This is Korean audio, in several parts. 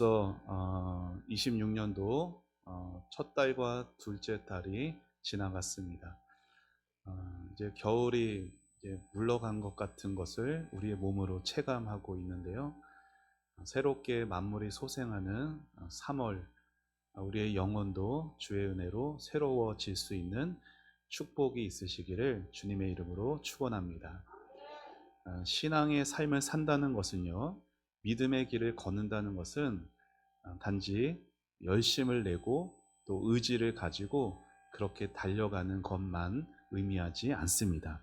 벌써 26년도 첫 달과 둘째 달이 지나갔습니다. 이제 겨울이 이제 물러간 것 같은 것을 우리의 몸으로 체감하고 있는데요. 새롭게 만물이 소생하는 3월, 우리의 영혼도 주의 은혜로 새로워질 수 있는 축복이 있으시기를 주님의 이름으로 축원합니다. 신앙의 삶을 산다는 것은요, 믿음의 길을 걷는다는 것은 단지 열심을 내고 또 의지를 가지고 그렇게 달려가는 것만 의미하지 않습니다.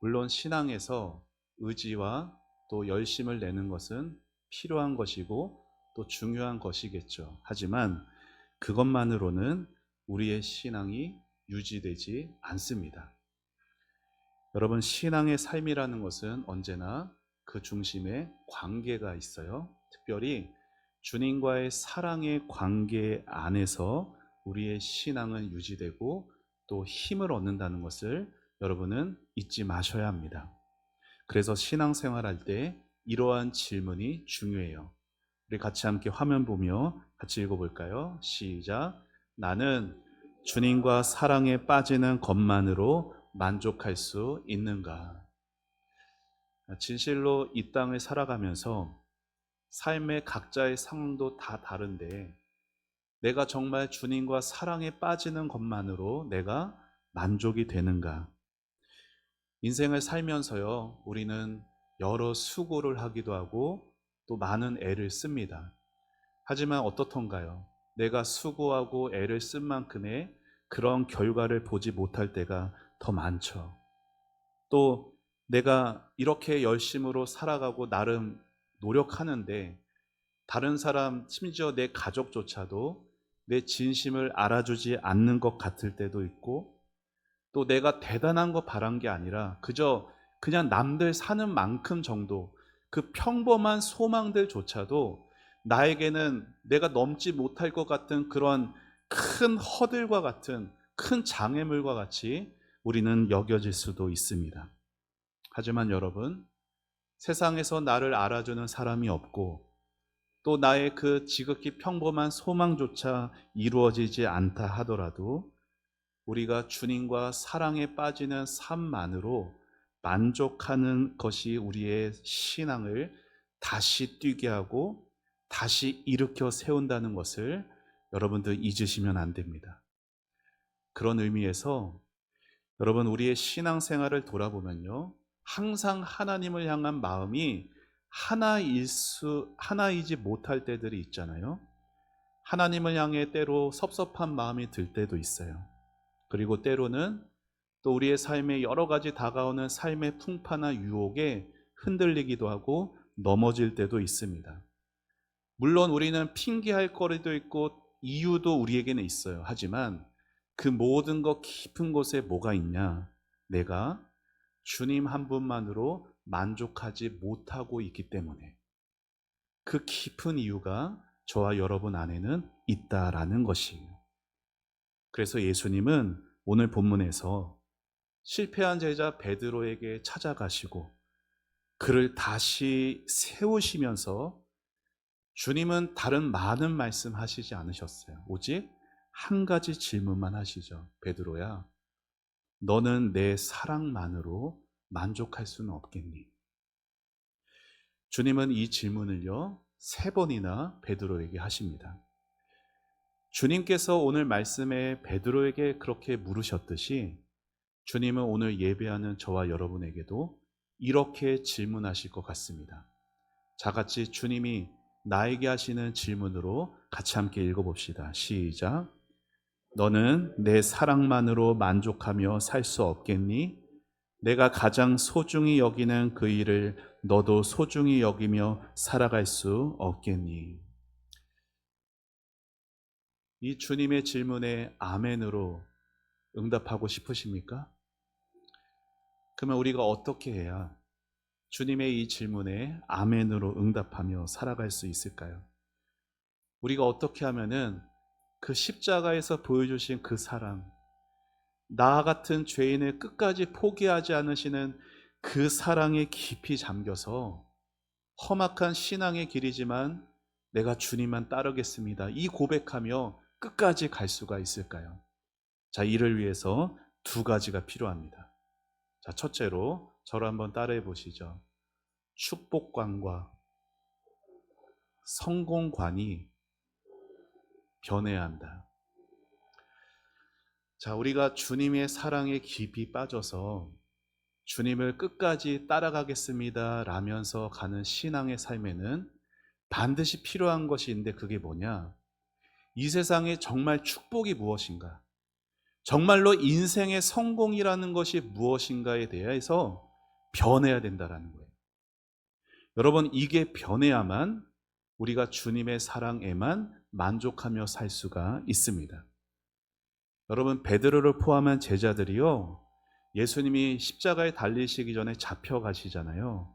물론 신앙에서 의지와 또 열심을 내는 것은 필요한 것이고 또 중요한 것이겠죠. 하지만 그것만으로는 우리의 신앙이 유지되지 않습니다. 여러분, 신앙의 삶이라는 것은 언제나 그 중심에 관계가 있어요. 특별히 주님과의 사랑의 관계 안에서 우리의 신앙은 유지되고 또 힘을 얻는다는 것을 여러분은 잊지 마셔야 합니다. 그래서 신앙생활할 때 이러한 질문이 중요해요. 우리 같이 함께 화면 보며 같이 읽어볼까요? 시작. 나는 주님과 사랑에 빠지는 것만으로 만족할 수 있는가? 진실로 이 땅을 살아가면서 삶의 각자의 상황도 다 다른데 내가 정말 주님과 사랑에 빠지는 것만으로 내가 만족이 되는가? 인생을 살면서요, 우리는 여러 수고를 하기도 하고 또 많은 애를 씁니다. 하지만 어떻던가요? 내가 수고하고 애를 쓴 만큼의 그런 결과를 보지 못할 때가 더 많죠. 또 내가 이렇게 열심으로 살아가고 나름 노력하는데 다른 사람, 심지어 내 가족조차도 내 진심을 알아주지 않는 것 같을 때도 있고, 또 내가 대단한 거 바란 게 아니라 그냥 남들 사는 만큼 정도, 그 평범한 소망들조차도 나에게는 내가 넘지 못할 것 같은 그런 큰 허들과 같은 큰 장애물과 같이 우리는 여겨질 수도 있습니다. 하지만 여러분, 세상에서 나를 알아주는 사람이 없고 또 나의 그 지극히 평범한 소망조차 이루어지지 않다 하더라도 우리가 주님과 사랑에 빠지는 삶만으로 만족하는 것이 우리의 신앙을 다시 뛰게 하고 다시 일으켜 세운다는 것을 여러분들 잊으시면 안 됩니다. 그런 의미에서 여러분, 우리의 신앙생활을 돌아보면요, 항상 하나님을 향한 마음이 하나이지 못할 때들이 있잖아요. 하나님을 향해 때로 섭섭한 마음이 들 때도 있어요. 그리고 때로는 또 우리의 삶에 여러 가지 다가오는 삶의 풍파나 유혹에 흔들리기도 하고 넘어질 때도 있습니다. 물론 우리는 핑계할 거리도 있고 이유도 우리에게는 있어요. 하지만 그 모든 것 깊은 곳에 뭐가 있냐? 내가 주님 한 분만으로 만족하지 못하고 있기 때문에 그 깊은 이유가 저와 여러분 안에는 있다라는 것이에요. 그래서 예수님은 오늘 본문에서 실패한 제자 베드로에게 찾아가시고 그를 다시 세우시면서 주님은 다른 많은 말씀 하시지 않으셨어요. 오직 한 가지 질문만 하시죠. 베드로야, 너는 내 사랑만으로 만족할 수는 없겠니? 주님은 이 질문을요, 3번이나 베드로에게 하십니다. 주님께서 오늘 말씀에 베드로에게 그렇게 물으셨듯이 주님은 오늘 예배하는 저와 여러분에게도 이렇게 질문하실 것 같습니다. 자같이 주님이 나에게 하시는 질문으로 같이 함께 읽어봅시다. 시작. 너는 내 사랑만으로 만족하며 살 수 없겠니? 내가 가장 소중히 여기는 그 일을 너도 소중히 여기며 살아갈 수 없겠니? 이 주님의 질문에 아멘으로 응답하고 싶으십니까? 그러면 우리가 어떻게 해야 주님의 이 질문에 아멘으로 응답하며 살아갈 수 있을까요? 우리가 어떻게 하면은 그 십자가에서 보여주신 그 사랑, 나 같은 죄인을 끝까지 포기하지 않으시는 그 사랑에 깊이 잠겨서 험악한 신앙의 길이지만 내가 주님만 따르겠습니다. 이 고백하며 끝까지 갈 수가 있을까요? 자, 이를 위해서 두 가지가 필요합니다. 자, 첫째로 저를 한번 따라해 보시죠. 축복관과 성공관이 변해야 한다. 자, 우리가 주님의 사랑에 깊이 빠져서 주님을 끝까지 따라가겠습니다 라면서 가는 신앙의 삶에는 반드시 필요한 것이 있는데, 그게 뭐냐? 이 세상에 정말 축복이 무엇인가? 정말로 인생의 성공이라는 것이 무엇인가에 대해서 변해야 된다라는 거예요. 여러분, 이게 변해야만 우리가 주님의 사랑에만 만족하며 살 수가 있습니다. 여러분, 베드로를 포함한 제자들이요, 예수님이 십자가에 달리시기 전에 잡혀가시잖아요.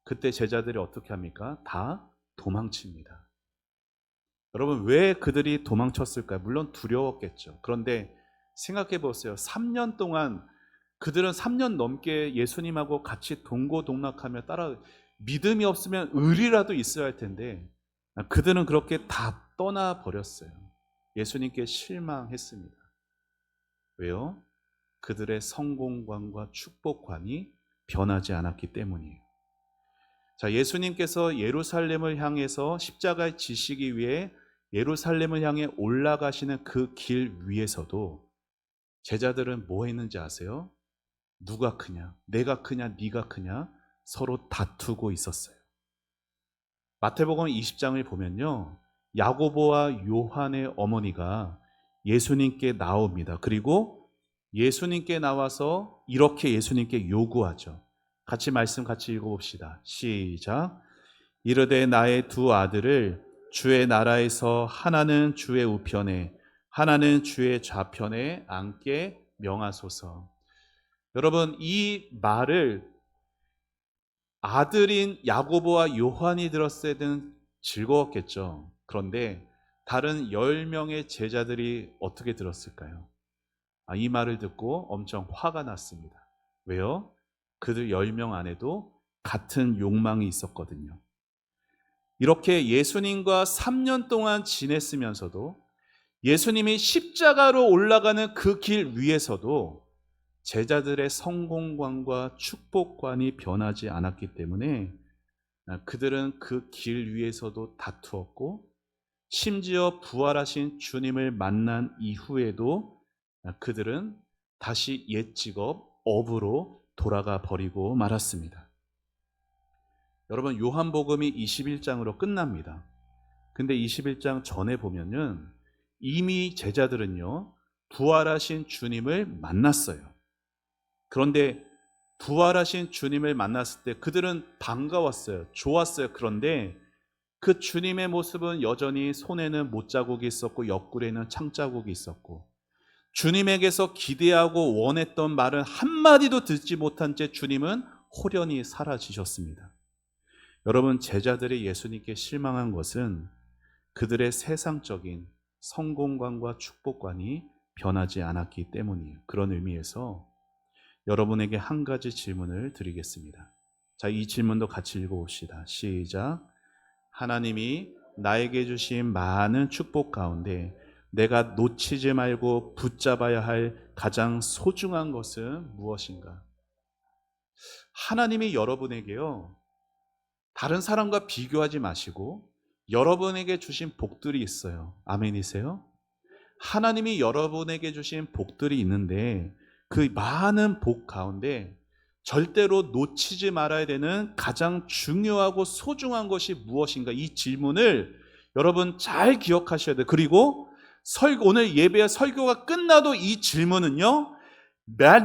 그때 제자들이 어떻게 합니까? 다 도망칩니다. 여러분, 왜 그들이 도망쳤을까요? 물론 두려웠겠죠. 그런데 생각해 보세요. 3년 동안 그들은 3년 넘게 예수님하고 같이 동고동락하며 따라, 믿음이 없으면 의리라도 있어야 할 텐데 그들은 그렇게 다 떠나버렸어요. 예수님께 실망했습니다. 왜요? 그들의 성공관과 축복관이 변하지 않았기 때문이에요. 자, 예수님께서 예루살렘을 향해서 십자가에 지시기 위해 예루살렘을 향해 올라가시는 그 길 위에서도 제자들은 뭐 했는지 아세요? 누가 크냐? 내가 크냐? 네가 크냐? 서로 다투고 있었어요. 마태복음 20장을 보면요, 야고보와 요한의 어머니가 예수님께 나옵니다. 그리고 예수님께 나와서 이렇게 예수님께 요구하죠. 같이 말씀 같이 읽어봅시다. 시작. 이르되 나의 두 아들을 주의 나라에서 하나는 주의 우편에 하나는 주의 좌편에 앉게 명하소서. 여러분, 이 말을 아들인 야고보와 요한이 들었을 때는 즐거웠겠죠. 그런데 다른 10명의 제자들이 어떻게 들었을까요? 이 말을 듣고 엄청 화가 났습니다. 왜요? 그들 10명 안에도 같은 욕망이 있었거든요. 이렇게 예수님과 3년 동안 지냈으면서도, 예수님이 십자가로 올라가는 그 길 위에서도 제자들의 성공관과 축복관이 변하지 않았기 때문에 그들은 그 길 위에서도 다투었고, 심지어 부활하신 주님을 만난 이후에도 그들은 다시 옛 직업 업으로 돌아가 버리고 말았습니다. 여러분, 요한복음이 21장으로 끝납니다. 근데 21장 전에 보면은 이미 제자들은요, 부활하신 주님을 만났어요. 그런데 부활하신 주님을 만났을 때 그들은 반가웠어요. 좋았어요. 그런데 그 주님의 모습은 여전히 손에는 못자국이 있었고 옆구리에는 창자국이 있었고, 주님에게서 기대하고 원했던 말은 한마디도 듣지 못한 채 주님은 홀연히 사라지셨습니다. 여러분, 제자들이 예수님께 실망한 것은 그들의 세상적인 성공관과 축복관이 변하지 않았기 때문이에요. 그런 의미에서 여러분에게 한 가지 질문을 드리겠습니다. 자, 이 질문도 같이 읽어봅시다. 시작. 하나님이 나에게 주신 많은 축복 가운데 내가 놓치지 말고 붙잡아야 할 가장 소중한 것은 무엇인가? 하나님이 여러분에게요, 다른 사람과 비교하지 마시고 여러분에게 주신 복들이 있어요. 아멘이세요? 하나님이 여러분에게 주신 복들이 있는데 그 많은 복 가운데 절대로 놓치지 말아야 되는 가장 중요하고 소중한 것이 무엇인가? 이 질문을 여러분 잘 기억하셔야 돼요. 그리고 오늘 예배 설교가 끝나도 이 질문은요,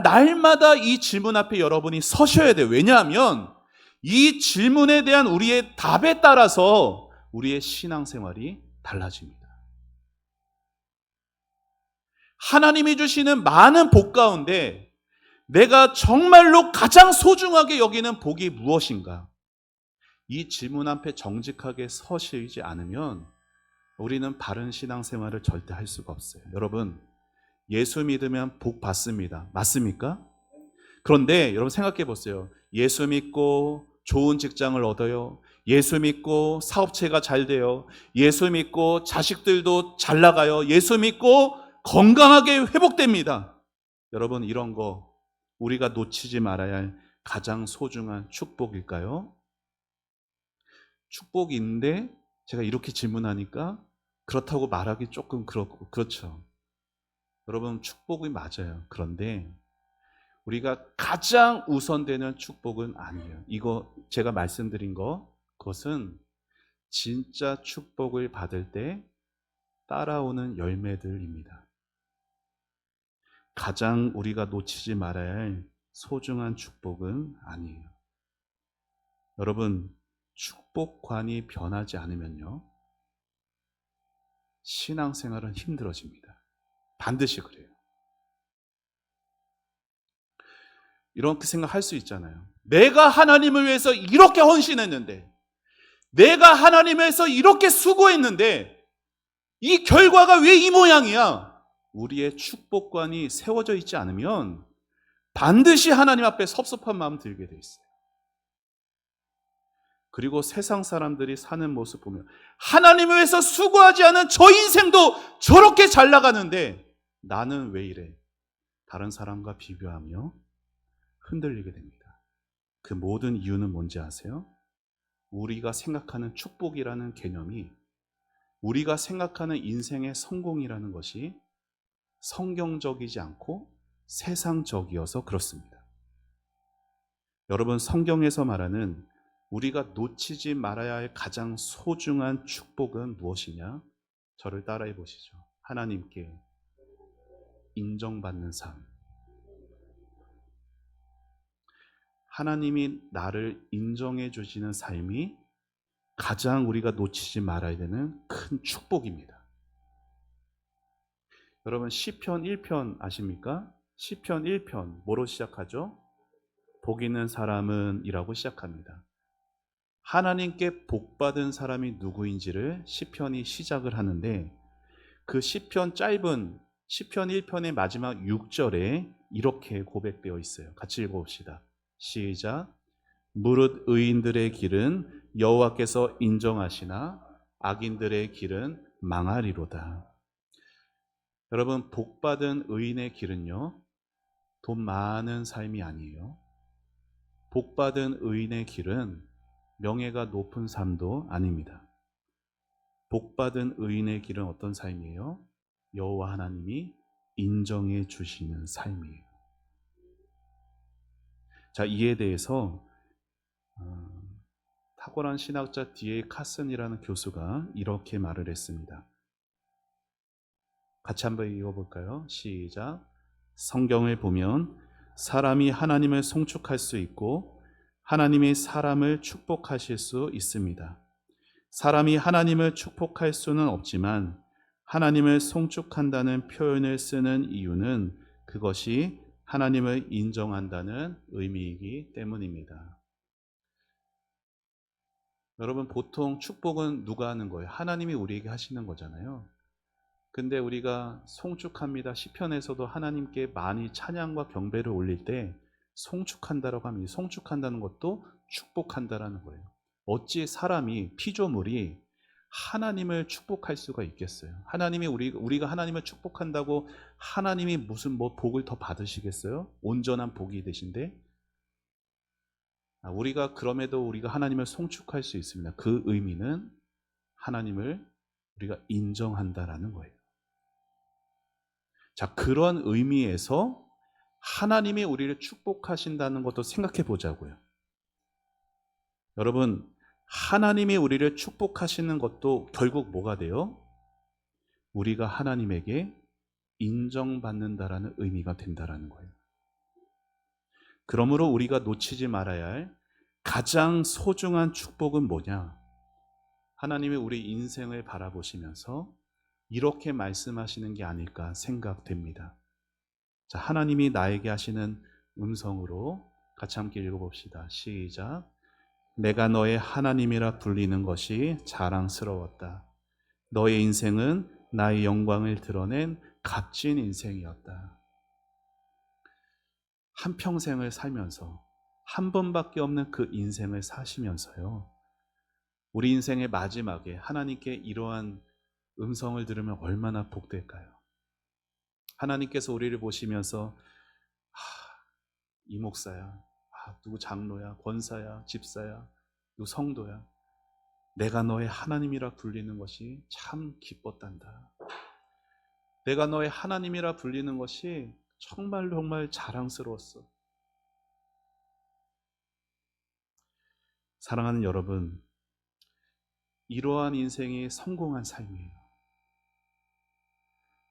날마다 이 질문 앞에 여러분이 서셔야 돼요. 왜냐하면 이 질문에 대한 우리의 답에 따라서 우리의 신앙생활이 달라집니다. 하나님이 주시는 많은 복 가운데 내가 정말로 가장 소중하게 여기는 복이 무엇인가? 이 질문 앞에 정직하게 서시지 않으면 우리는 바른 신앙생활을 절대 할 수가 없어요. 여러분, 예수 믿으면 복 받습니다. 맞습니까? 그런데 여러분 생각해 보세요. 예수 믿고 좋은 직장을 얻어요. 예수 믿고 사업체가 잘 돼요. 예수 믿고 자식들도 잘 나가요. 예수 믿고 건강하게 회복됩니다. 여러분, 이런 거 우리가 놓치지 말아야 할 가장 소중한 축복일까요? 축복인데 제가 이렇게 질문하니까 그렇다고 말하기 조금 그렇고, 그렇죠. 여러분, 축복이 맞아요. 그런데 우리가 가장 우선되는 축복은 아니에요. 이거 제가 말씀드린 거, 그것은 진짜 축복을 받을 때 따라오는 열매들입니다. 가장 우리가 놓치지 말아야 할 소중한 축복은 아니에요. 여러분, 축복관이 변하지 않으면요, 신앙생활은 힘들어집니다. 반드시 그래요. 이렇게 생각할 수 있잖아요. 내가 하나님을 위해서 이렇게 헌신했는데, 내가 하나님을 위해서 이렇게 수고했는데 이 결과가 왜 이 모양이야? 우리의 축복관이 세워져 있지 않으면 반드시 하나님 앞에 섭섭한 마음 들게 돼 있어요. 그리고 세상 사람들이 사는 모습 보면 하나님을 위해서 수고하지 않은 저 인생도 저렇게 잘 나가는데 나는 왜 이래? 다른 사람과 비교하며 흔들리게 됩니다. 그 모든 이유는 뭔지 아세요? 우리가 생각하는 축복이라는 개념이, 우리가 생각하는 인생의 성공이라는 것이 성경적이지 않고 세상적이어서 그렇습니다. 여러분, 성경에서 말하는 우리가 놓치지 말아야 할 가장 소중한 축복은 무엇이냐? 저를 따라해 보시죠. 하나님께 인정받는 삶. 하나님이 나를 인정해 주시는 삶이 가장 우리가 놓치지 말아야 되는 큰 축복입니다. 여러분, 시편 1편 아십니까? 시편 1편 뭐로 시작하죠? 복 있는 사람은 이라고 시작합니다. 하나님께 복받은 사람이 누구인지를 시편이 시작을 하는데, 그 시편 짧은 시편 1편의 마지막 6절에 이렇게 고백되어 있어요. 같이 읽어봅시다. 시작. 무릇 의인들의 길은 여호와께서 인정하시나 악인들의 길은 망하리로다. 여러분, 복받은 의인의 길은요, 돈 많은 삶이 아니에요. 복받은 의인의 길은 명예가 높은 삶도 아닙니다. 복받은 의인의 길은 어떤 삶이에요? 여호와 하나님이 인정해 주시는 삶이에요. 자, 이에 대해서 탁월한 신학자 D.A. 카슨이라는 교수가 이렇게 말을 했습니다. 같이 한번 읽어볼까요? 시작. 성경을 보면 사람이 하나님을 송축할 수 있고 하나님이 사람을 축복하실 수 있습니다. 사람이 하나님을 축복할 수는 없지만 하나님을 송축한다는 표현을 쓰는 이유는 그것이 하나님을 인정한다는 의미이기 때문입니다. 여러분, 보통 축복은 누가 하는 거예요? 하나님이 우리에게 하시는 거잖아요. 근데 우리가 송축합니다. 시편에서도 하나님께 많이 찬양과 경배를 올릴 때 송축한다라고 하면, 송축한다는 것도 축복한다라는 거예요. 어찌 사람이, 피조물이 하나님을 축복할 수가 있겠어요? 하나님이 우리가 하나님을 축복한다고 하나님이 무슨 뭐 복을 더 받으시겠어요? 온전한 복이 되신데, 우리가 그럼에도 우리가 하나님을 송축할 수 있습니다. 그 의미는 하나님을 우리가 인정한다라는 거예요. 자, 그런 의미에서 하나님이 우리를 축복하신다는 것도 생각해 보자고요. 여러분, 하나님이 우리를 축복하시는 것도 결국 뭐가 돼요? 우리가 하나님에게 인정받는다라는 의미가 된다라는 거예요. 그러므로 우리가 놓치지 말아야 할 가장 소중한 축복은 뭐냐? 하나님이 우리 인생을 바라보시면서 이렇게 말씀하시는 게 아닐까 생각됩니다. 자, 하나님이 나에게 하시는 음성으로 같이 함께 읽어봅시다. 시작. 내가 너의 하나님이라 불리는 것이 자랑스러웠다. 너의 인생은 나의 영광을 드러낸 값진 인생이었다. 한평생을 살면서 한 번밖에 없는 그 인생을 사시면서요, 우리 인생의 마지막에 하나님께 이러한 음성을 들으면 얼마나 복될까요? 하나님께서 우리를 보시면서 이 목사야, 누구 장로야, 권사야, 집사야, 누구 성도야, 내가 너의 하나님이라 불리는 것이 참 기뻤단다. 내가 너의 하나님이라 불리는 것이 정말 정말 자랑스러웠어. 사랑하는 여러분, 이러한 인생이 성공한 삶이에요.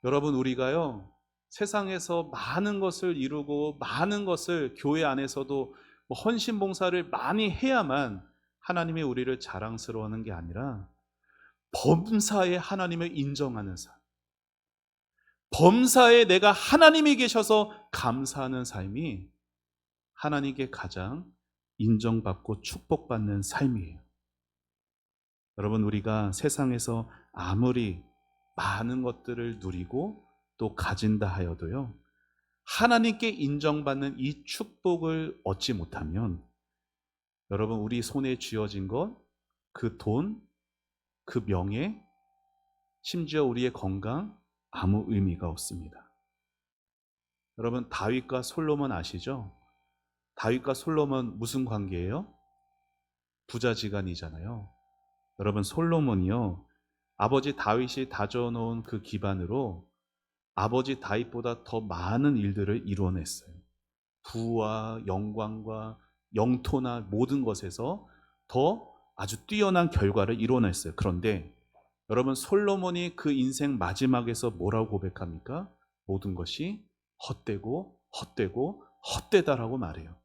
여러분, 우리가요, 세상에서 많은 것을 이루고 많은 것을 교회 안에서도 헌신 봉사를 많이 해야만 하나님이 우리를 자랑스러워하는 게 아니라 범사에 하나님을 인정하는 삶, 범사에 내가 하나님이 계셔서 감사하는 삶이 하나님께 가장 인정받고 축복받는 삶이에요. 여러분, 우리가 세상에서 아무리 많은 것들을 누리고 또 가진다 하여도요, 하나님께 인정받는 이 축복을 얻지 못하면 여러분, 우리 손에 쥐어진 것, 그 돈, 그 명예, 심지어 우리의 건강, 아무 의미가 없습니다. 여러분, 다윗과 솔로몬 아시죠? 다윗과 솔로몬 무슨 관계예요? 부자지간이잖아요. 여러분, 솔로몬이요, 아버지 다윗이 다져놓은 그 기반으로 아버지 다윗보다 더 많은 일들을 이루어냈어요. 부와 영광과 영토나 모든 것에서 더 아주 뛰어난 결과를 이루어냈어요. 그런데 여러분, 솔로몬이 그 인생 마지막에서 뭐라고 고백합니까? 모든 것이 헛되고 헛되고 헛되다라고 말해요.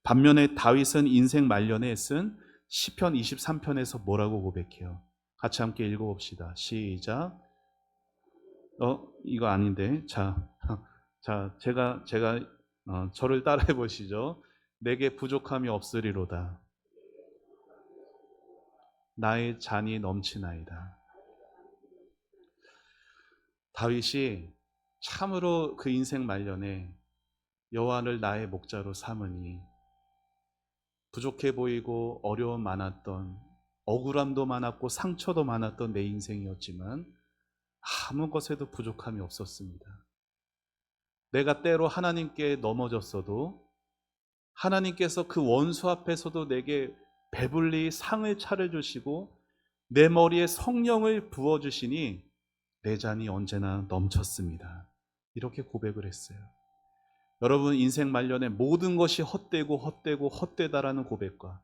반면에 다윗은 인생 말년에 쓴 시편 23편에서 뭐라고 고백해요? 같이 함께 읽어봅시다. 시작. 이거 아닌데. 자, 제가 저를 따라해 보시죠. 내게 부족함이 없으리로다. 나의 잔이 넘치나이다. 다윗이 참으로 그 인생 말년에 여호와를 나의 목자로 삼으니 부족해 보이고 어려움 많았던, 억울함도 많았고 상처도 많았던 내 인생이었지만 아무 것에도 부족함이 없었습니다. 내가 때로 하나님께 넘어졌어도 하나님께서 그 원수 앞에서도 내게 배불리 상을 차려주시고 내 머리에 성령을 부어주시니 내 잔이 언제나 넘쳤습니다. 이렇게 고백을 했어요. 여러분, 인생 말년에 모든 것이 헛되고 헛되고 헛되다라는 고백과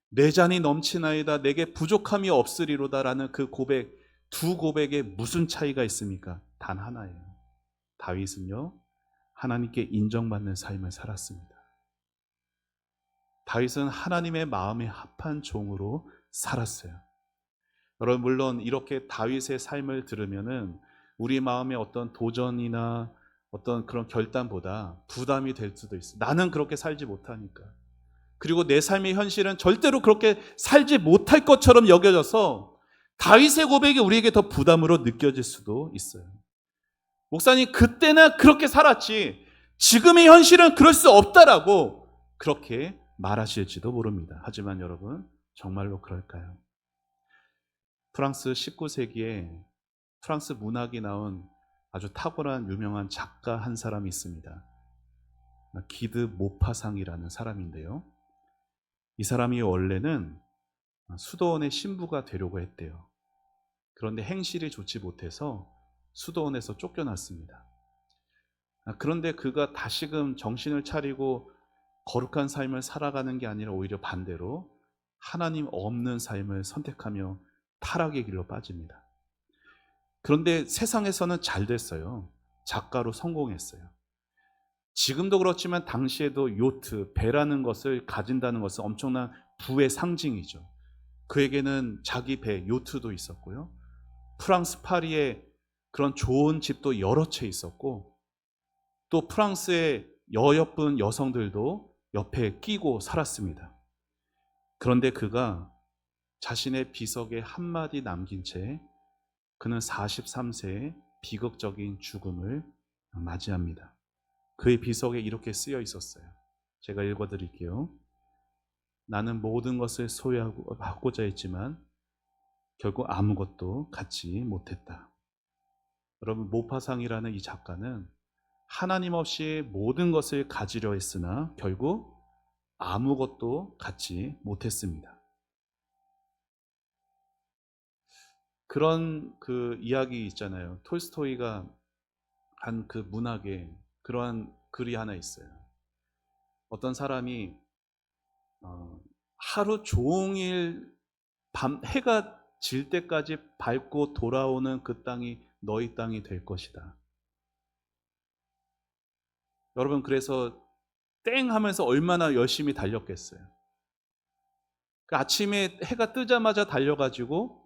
내 잔이 넘치나이다, 내게 부족함이 없으리로다라는 그 고백, 두 고백에 무슨 차이가 있습니까? 단 하나예요. 다윗은요, 하나님께 인정받는 삶을 살았습니다. 다윗은 하나님의 마음에 합한 종으로 살았어요. 여러분, 물론 이렇게 다윗의 삶을 들으면은 우리 마음에 어떤 도전이나 어떤 그런 결단보다 부담이 될 수도 있어요. 나는 그렇게 살지 못하니까. 그리고 내 삶의 현실은 절대로 그렇게 살지 못할 것처럼 여겨져서 다윗의 고백이 우리에게 더 부담으로 느껴질 수도 있어요. 목사님, 그때는 그렇게 살았지 지금의 현실은 그럴 수 없다라고 그렇게 말하실지도 모릅니다. 하지만 여러분, 정말로 그럴까요? 프랑스 19세기에 프랑스 문학이 나온 아주 탁월한 유명한 작가 한 사람이 있습니다. 기드 모파상이라는 사람인데요, 이 사람이 원래는 수도원의 신부가 되려고 했대요. 그런데 행실이 좋지 못해서 수도원에서 쫓겨났습니다. 그런데 그가 다시금 정신을 차리고 거룩한 삶을 살아가는 게 아니라 오히려 반대로 하나님 없는 삶을 선택하며 타락의 길로 빠집니다. 그런데 세상에서는 잘 됐어요. 작가로 성공했어요. 지금도 그렇지만 당시에도 요트, 배라는 것을 가진다는 것은 엄청난 부의 상징이죠. 그에게는 자기 배, 요트도 있었고요, 프랑스 파리에 그런 좋은 집도 여러 채 있었고, 또 프랑스의 여여쁜 여성들도 옆에 끼고 살았습니다. 그런데 그가 자신의 비석에 한마디 남긴 채 그는 43세에 비극적인 죽음을 맞이합니다. 그의 비석에 이렇게 쓰여 있었어요. 제가 읽어드릴게요. 나는 모든 것을 소유하고자 했지만 결국 아무것도 갖지 못했다. 여러분, 모파상이라는 이 작가는 하나님 없이 모든 것을 가지려 했으나 결국 아무것도 갖지 못했습니다. 그런 그 이야기 있잖아요. 톨스토이가 한 그 문학에 그러한 글이 하나 있어요. 어떤 사람이 하루 종일 해가 질 때까지 밟고 돌아오는 그 땅이 너희 땅이 될 것이다. 여러분, 그래서 땡 하면서 얼마나 열심히 달렸겠어요. 그 아침에 해가 뜨자마자 달려가지고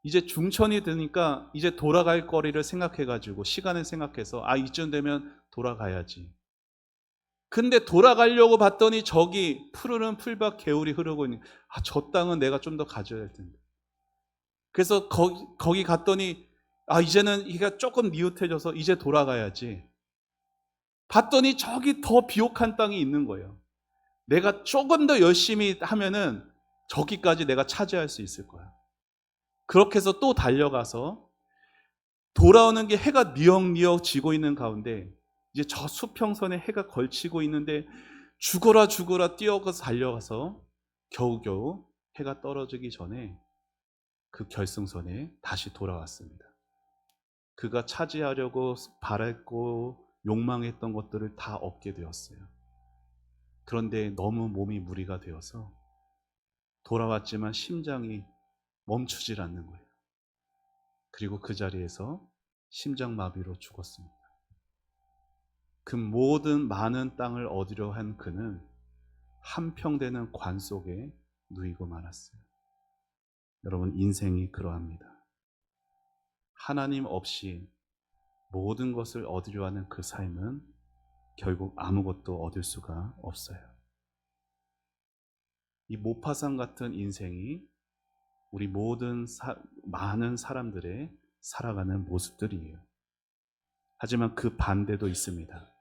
이제 중천이 되니까 이제 돌아갈 거리를 생각해가지고 시간을 생각해서 이쯤 되면 돌아가야지. 근데 돌아가려고 봤더니 저기 푸르른 풀밭 개울이 흐르고 있는, 저 땅은 내가 좀 더 가져야 할 텐데. 그래서 거기 갔더니 이제는 해가 조금 니웃해져서 이제 돌아가야지. 봤더니 저기 더 비옥한 땅이 있는 거예요. 내가 조금 더 열심히 하면은 저기까지 내가 차지할 수 있을 거야. 그렇게 해서 또 달려가서 돌아오는 게 해가 니역니역 지고 있는 가운데 이제 저 수평선에 해가 걸치고 있는데 죽어라 뛰어가서 달려가서 겨우겨우 해가 떨어지기 전에 그 결승선에 다시 돌아왔습니다. 그가 차지하려고 바랬고 욕망했던 것들을 다 얻게 되었어요. 그런데 너무 몸이 무리가 되어서 돌아왔지만 심장이 멈추질 않는 거예요. 그리고 그 자리에서 심장마비로 죽었습니다. 그 모든 많은 땅을 얻으려 한 그는 한평되는 관 속에 누이고 말았어요. 여러분, 인생이 그러합니다. 하나님 없이 모든 것을 얻으려 하는 그 삶은 결국 아무것도 얻을 수가 없어요. 이 모파상 같은 인생이 우리 모든 많은 사람들의 살아가는 모습들이에요. 하지만 그 반대도 있습니다.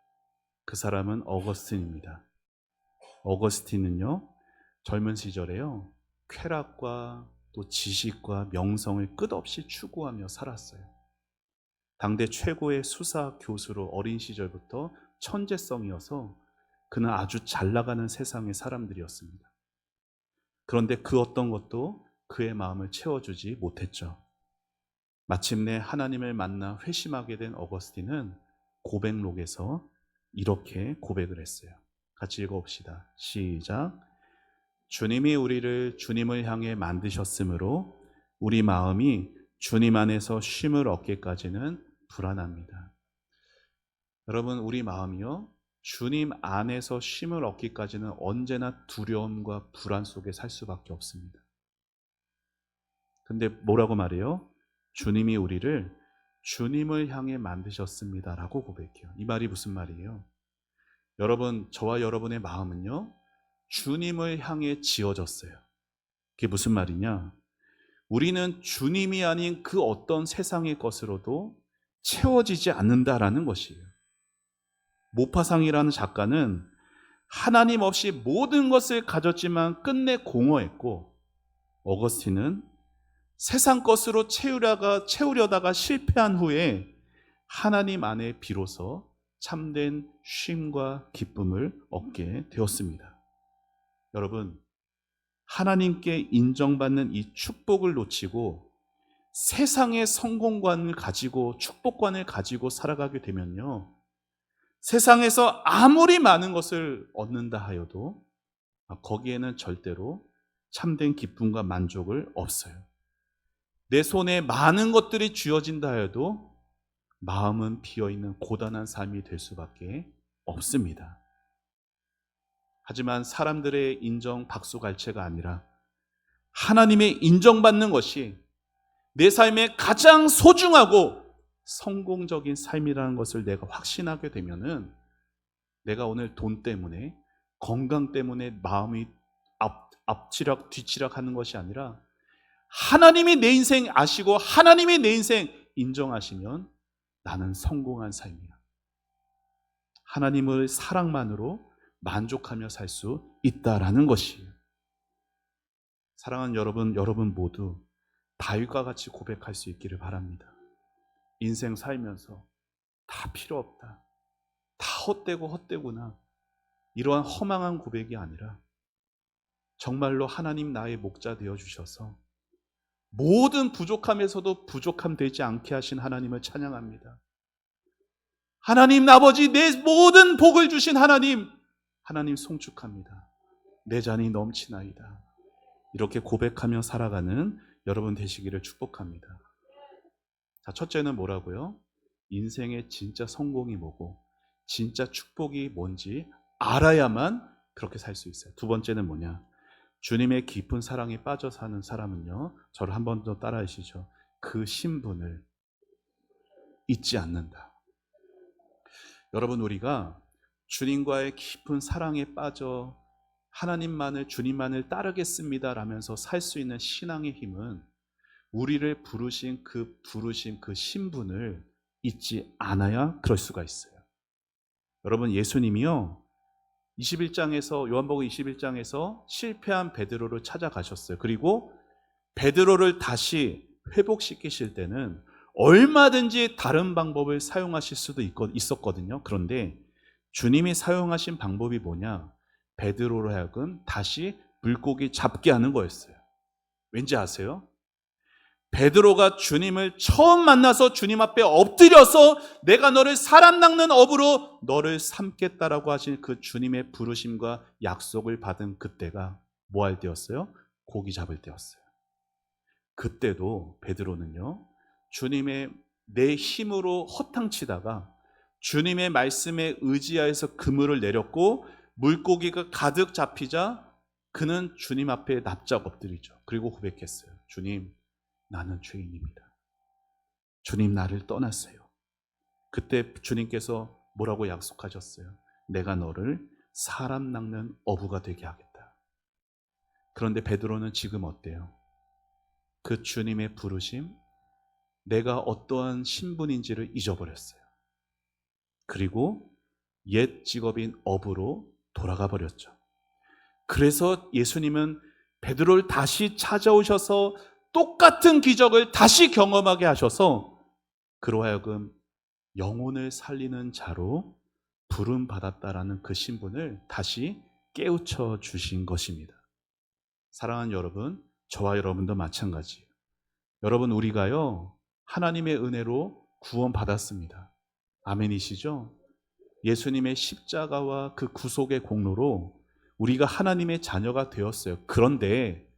그 사람은 어거스틴입니다. 어거스틴은요, 젊은 시절에요, 쾌락과 또 지식과 명성을 끝없이 추구하며 살았어요. 당대 최고의 수사 교수로 어린 시절부터 천재성이어서 그는 아주 잘 나가는 세상의 사람들이었습니다. 그런데 그 어떤 것도 그의 마음을 채워주지 못했죠. 마침내 하나님을 만나 회심하게 된 어거스틴은 고백록에서 이렇게 고백을 했어요. 같이 읽어봅시다. 시작. 주님이 우리를 주님을 향해 만드셨으므로 우리 마음이 주님 안에서 쉼을 얻기까지는 불안합니다. 여러분, 우리 마음이요, 주님 안에서 쉼을 얻기까지는 언제나 두려움과 불안 속에 살 수밖에 없습니다. 근데 뭐라고 말해요? 주님이 우리를 주님을 향해 만드셨습니다 라고 고백해요. 이 말이 무슨 말이에요? 여러분, 저와 여러분의 마음은요, 주님을 향해 지어졌어요. 그게 무슨 말이냐? 우리는 주님이 아닌 그 어떤 세상의 것으로도 채워지지 않는다라는 것이에요. 모파상이라는 작가는 하나님 없이 모든 것을 가졌지만 끝내 공허했고, 어거스틴은 세상 것으로 채우려다가 실패한 후에 하나님 안에 비로소 참된 쉼과 기쁨을 얻게 되었습니다. 여러분, 하나님께 인정받는 이 축복을 놓치고 세상의 성공관을 가지고 축복관을 가지고 살아가게 되면요, 세상에서 아무리 많은 것을 얻는다 하여도 거기에는 절대로 참된 기쁨과 만족을 없어요. 내 손에 많은 것들이 쥐어진다 해도 마음은 비어있는 고단한 삶이 될 수밖에 없습니다. 하지만 사람들의 인정 박수갈채가 아니라 하나님의 인정받는 것이 내 삶의 가장 소중하고 성공적인 삶이라는 것을 내가 확신하게 되면은 내가 오늘 돈 때문에, 건강 때문에 마음이 앞치락 뒤치락 하는 것이 아니라 하나님이 내 인생 아시고 하나님이 내 인생 인정하시면 나는 성공한 삶이야. 하나님의 사랑만으로 만족하며 살 수 있다라는 것이에요. 사랑하는 여러분, 여러분 모두 다윗과 같이 고백할 수 있기를 바랍니다. 인생 살면서 다 필요 없다, 다 헛되고 헛되구나, 이러한 허망한 고백이 아니라 정말로 하나님 나의 목자 되어주셔서 모든 부족함에서도 부족함 되지 않게 하신 하나님을 찬양합니다. 하나님 아버지, 내 모든 복을 주신 하나님, 하나님 송축합니다. 내 잔이 넘치나이다. 이렇게 고백하며 살아가는 여러분 되시기를 축복합니다. 자, 첫째는 뭐라고요? 인생의 진짜 성공이 뭐고 진짜 축복이 뭔지 알아야만 그렇게 살 수 있어요. 두 번째는 뭐냐? 주님의 깊은 사랑에 빠져 사는 사람은요, 저를 한 번 더 따라하시죠. 그 신분을 잊지 않는다. 여러분, 우리가 주님과의 깊은 사랑에 빠져 하나님만을, 주님만을 따르겠습니다 라면서 살 수 있는 신앙의 힘은 우리를 부르신 그 부르심, 그 신분을 잊지 않아야 그럴 수가 있어요. 여러분, 예수님이요 21장에서, 요한복음 21장에서 실패한 베드로를 찾아가셨어요. 그리고 베드로를 다시 회복시키실 때는 얼마든지 다른 방법을 사용하실 수도 있었거든요. 그런데 주님이 사용하신 방법이 뭐냐? 베드로로 하여금 다시 물고기 잡게 하는 거였어요. 왠지 아세요? 베드로가 주님을 처음 만나서 주님 앞에 엎드려서 내가 너를 사람 낚는 업으로 너를 삼겠다라고 하신 그 주님의 부르심과 약속을 받은 그때가 뭐 할 때였어요? 고기 잡을 때였어요. 그때도 베드로는요, 주님의 내 힘으로 허탕치다가 주님의 말씀에 의지하여서 그물을 내렸고 물고기가 가득 잡히자 그는 주님 앞에 납작 엎드리죠. 그리고 고백했어요. 주님, 나는 죄인입니다. 주님, 나를 떠났어요. 그때 주님께서 뭐라고 약속하셨어요? 내가 너를 사람 낚는 어부가 되게 하겠다. 그런데 베드로는 지금 어때요? 그 주님의 부르심, 내가 어떠한 신분인지를 잊어버렸어요. 그리고 옛 직업인 어부로 돌아가 버렸죠. 그래서 예수님은 베드로를 다시 찾아오셔서 똑같은 기적을 다시 경험하게 하셔서 그로 하여금 영혼을 살리는 자로 부름 받았다라는 그 신분을 다시 깨우쳐 주신 것입니다. 사랑하는 여러분, 저와 여러분도 마찬가지예요. 여러분, 우리가요 하나님의 은혜로 구원 받았습니다. 아멘이시죠? 예수님의 십자가와 그 구속의 공로로 우리가 하나님의 자녀가 되었어요. 그런데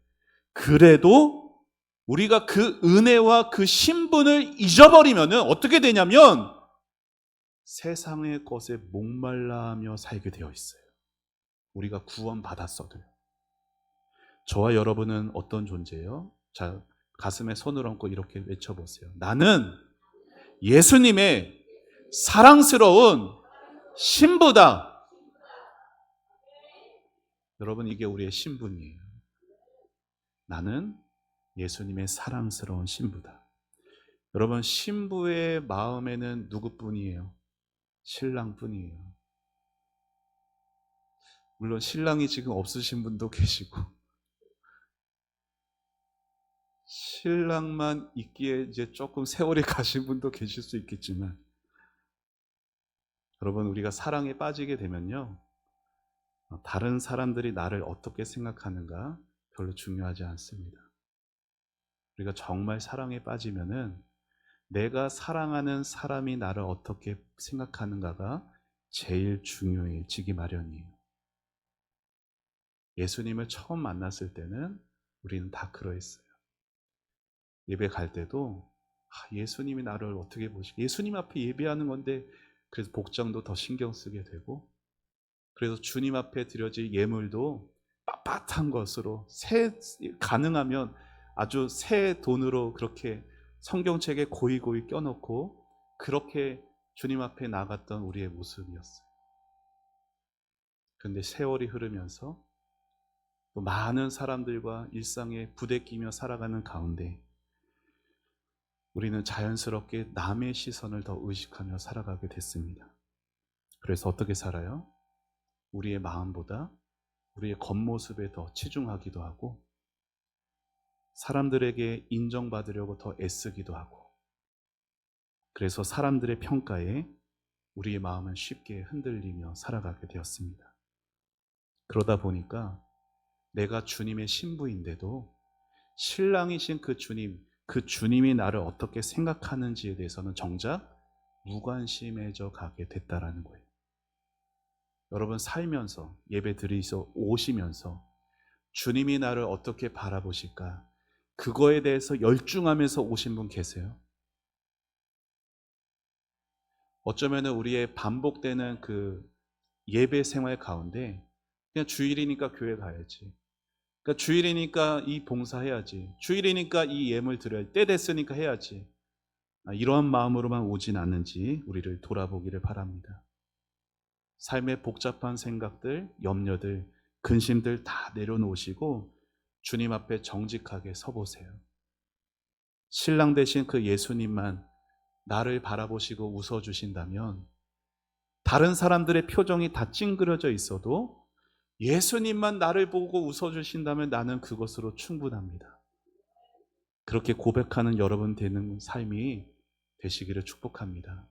그래도 우리가 그 은혜와 그 신분을 잊어버리면 어떻게 되냐면 세상의 것에 목말라하며 살게 되어 있어요. 우리가 구원 받았어도요. 저와 여러분은 어떤 존재예요? 자, 가슴에 손을 얹고 이렇게 외쳐보세요. 나는 예수님의 사랑스러운 신부다. 여러분, 이게 우리의 신분이에요. 나는 예수님의 사랑스러운 신부다. 여러분, 신부의 마음에는 누구뿐이에요? 신랑뿐이에요. 물론 신랑이 지금 없으신 분도 계시고 신랑만 있기에 이제 조금 세월이 가신 분도 계실 수 있겠지만, 여러분, 우리가 사랑에 빠지게 되면요 다른 사람들이 나를 어떻게 생각하는가 별로 중요하지 않습니다. 우리가 정말 사랑에 빠지면은 내가 사랑하는 사람이 나를 어떻게 생각하는가가 제일 중요해지기 마련이에요. 예수님을 처음 만났을 때는 우리는 다 그러했어요. 예배 갈 때도 예수님이 나를 어떻게 보시고, 예수님 앞에 예배하는 건데 그래서 복장도 더 신경 쓰게 되고, 그래서 주님 앞에 드려질 예물도 빳빳한 것으로 가능하면 아주 새 돈으로 그렇게 성경책에 고이고이 껴놓고 그렇게 주님 앞에 나갔던 우리의 모습이었어요. 그런데 세월이 흐르면서 또 많은 사람들과 일상에 부대끼며 살아가는 가운데 우리는 자연스럽게 남의 시선을 더 의식하며 살아가게 됐습니다. 그래서 어떻게 살아요? 우리의 마음보다 우리의 겉모습에 더 치중하기도 하고, 사람들에게 인정받으려고 더 애쓰기도 하고, 그래서 사람들의 평가에 우리의 마음은 쉽게 흔들리며 살아가게 되었습니다. 그러다 보니까 내가 주님의 신부인데도 신랑이신 그 주님이 나를 어떻게 생각하는지에 대해서는 정작 무관심해져 가게 됐다라는 거예요. 여러분, 살면서 예배 드리서 오시면서 주님이 나를 어떻게 바라보실까? 그거에 대해서 열중하면서 오신 분 계세요? 어쩌면 우리의 반복되는 그 예배 생활 가운데 그냥 주일이니까 교회 가야지. 그러니까 주일이니까 이 봉사해야지. 주일이니까 이 예물 드려야 때 됐으니까 해야지. 이러한 마음으로만 오진 않는지 우리를 돌아보기를 바랍니다. 삶의 복잡한 생각들, 염려들, 근심들 다 내려놓으시고 주님 앞에 정직하게 서보세요. 신랑 되신 그 예수님만 나를 바라보시고 웃어주신다면 다른 사람들의 표정이 다 찡그려져 있어도 예수님만 나를 보고 웃어주신다면 나는 그것으로 충분합니다. 그렇게 고백하는 여러분 되는 삶이 되시기를 축복합니다.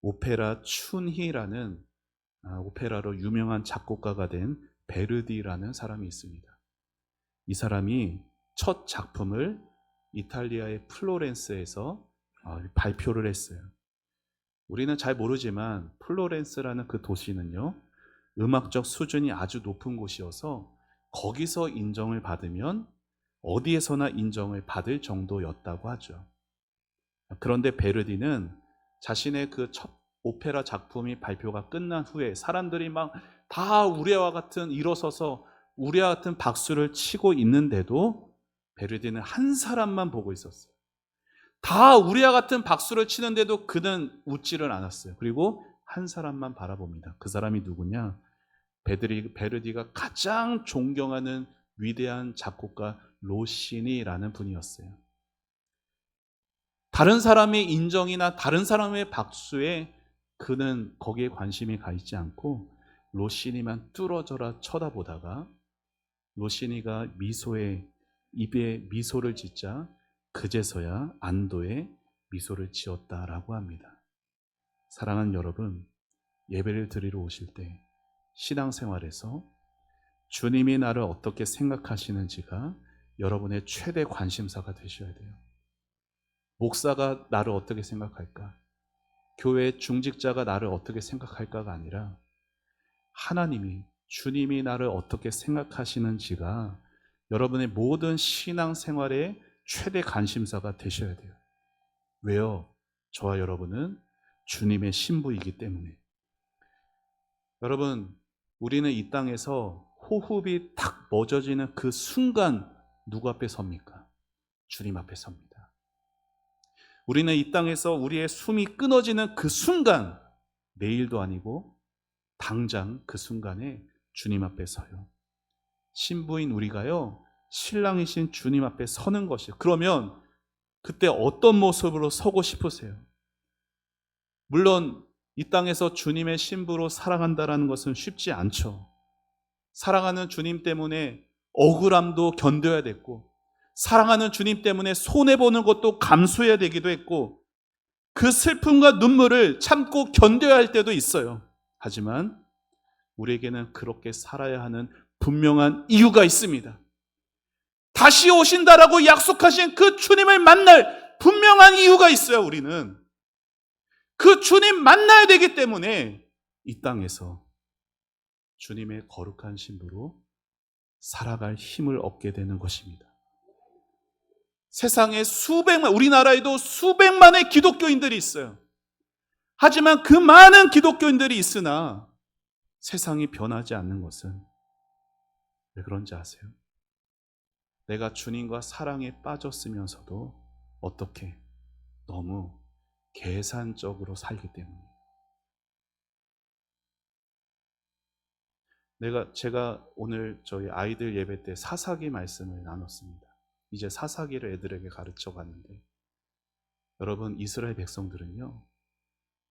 오페라 춘희라는 오페라로 유명한 작곡가가 된 베르디라는 사람이 있습니다. 이 사람이 첫 작품을 이탈리아의 플로렌스에서 발표를 했어요. 우리는 잘 모르지만 플로렌스라는 그 도시는요, 음악적 수준이 아주 높은 곳이어서 거기서 인정을 받으면 어디에서나 인정을 받을 정도였다고 하죠. 그런데 베르디는 자신의 그 첫 오페라 작품이 발표가 끝난 후에 사람들이 막 다 우리와 같은 일어서서 우리와 같은 박수를 치고 있는데도 베르디는 한 사람만 보고 있었어요. 다 우리와 같은 박수를 치는데도 그는 웃지를 않았어요. 그리고 한 사람만 바라봅니다. 그 사람이 누구냐? 베르디가 가장 존경하는 위대한 작곡가 로시니라는 분이었어요. 다른 사람의 인정이나 다른 사람의 박수에 그는 거기에 관심이 가 있지 않고 로시니만 뚫어져라 쳐다보다가 로시니가 입에 미소를 짓자 그제서야 안도의 미소를 지었다라고 합니다. 사랑하는 여러분, 예배를 드리러 오실 때 신앙생활에서 주님이 나를 어떻게 생각하시는지가 여러분의 최대 관심사가 되셔야 돼요. 목사가 나를 어떻게 생각할까? 교회 중직자가 나를 어떻게 생각할까가 아니라 하나님이, 주님이 나를 어떻게 생각하시는지가 여러분의 모든 신앙생활의 최대 관심사가 되셔야 돼요. 왜요? 저와 여러분은 주님의 신부이기 때문에. 여러분, 우리는 이 땅에서 호흡이 탁 멎어지는 그 순간 누구 앞에 섭니까? 주님 앞에 섭니다. 우리는 이 땅에서 우리의 숨이 끊어지는 그 순간, 내일도 아니고 당장 그 순간에 주님 앞에 서요. 신부인 우리가요, 신랑이신 주님 앞에 서는 것이요. 그러면 그때 어떤 모습으로 서고 싶으세요? 물론 이 땅에서 주님의 신부로 살아간다는 것은 쉽지 않죠. 사랑하는 주님 때문에 억울함도 견뎌야 됐고, 사랑하는 주님 때문에 손해보는 것도 감수해야 되기도 했고, 그 슬픔과 눈물을 참고 견뎌야 할 때도 있어요. 하지만 우리에게는 그렇게 살아야 하는 분명한 이유가 있습니다. 다시 오신다라고 약속하신 그 주님을 만날 분명한 이유가 있어요. 우리는 그 주님 만나야 되기 때문에 이 땅에서 주님의 거룩한 신부로 살아갈 힘을 얻게 되는 것입니다. 세상에 우리나라에도 수백만의 기독교인들이 있어요. 하지만 그 많은 기독교인들이 있으나 세상이 변하지 않는 것은 왜 그런지 아세요? 내가 주님과 사랑에 빠졌으면서도 어떻게 너무 계산적으로 살기 때문에. 제가 오늘 저희 아이들 예배 때 사사기 말씀을 나눴습니다. 이제 사사기를 애들에게 가르쳐 갔는데, 여러분, 이스라엘 백성들은요,